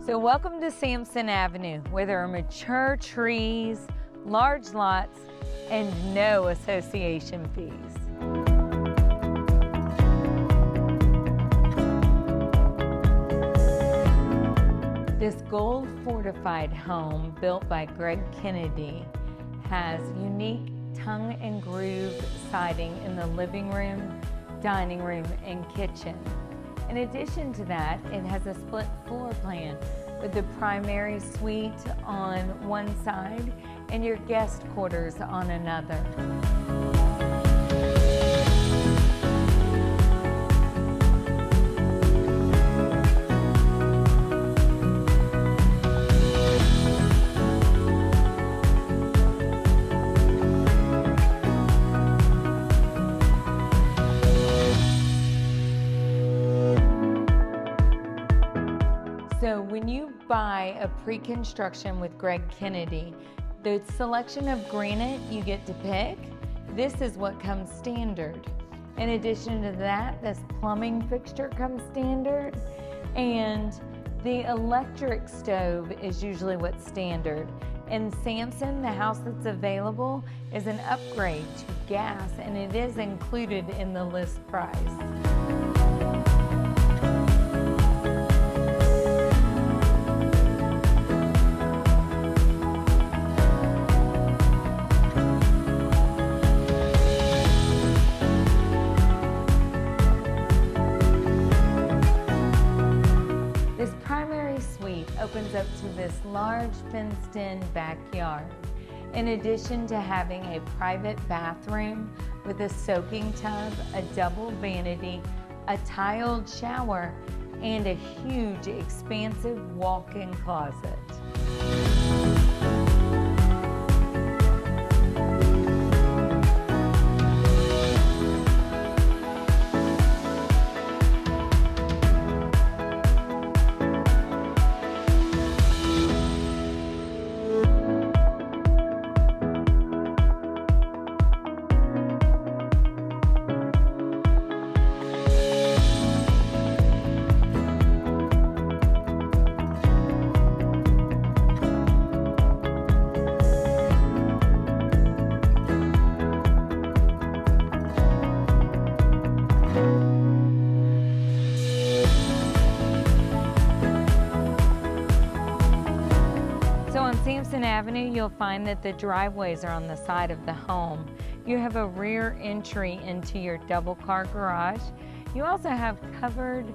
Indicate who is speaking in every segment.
Speaker 1: So welcome to Sampson Avenue, where there are mature trees, large lots, and no association fees. This gold fortified home built by Greg Kennedy has unique tongue and groove siding in the living room, dining room, and kitchen. In addition to that, it has a split floor plan with the primary suite on one side and your guest quarters on another. So when you buy a pre-construction with Greg Kennedy, the selection of granite you get to pick, this is what comes standard. In addition to that, this plumbing fixture comes standard, and the electric stove is usually what's standard. In Sampson, the house that's available is an upgrade to gas, and it is included in the list price. This primary suite opens up to this large fenced-in backyard. In addition to having a private bathroom with a soaking tub, a double vanity, a tiled shower, and a huge expansive walk-in closet. On Sampson Avenue, you'll find that the driveways are on the side of the home. You have a rear entry into your double car garage. You also have covered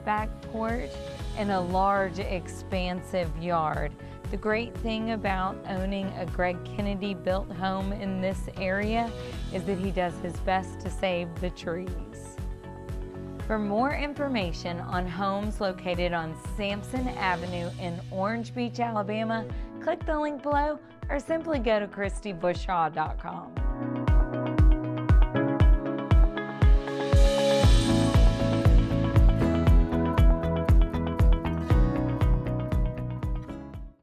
Speaker 1: back porch and a large expansive yard. The great thing about owning a Greg Kennedy built home in this area is that he does his best to save the trees. For more information on homes located on Sampson Avenue in Orange Beach, Alabama, click the link below or simply go to KristyBushaw.com.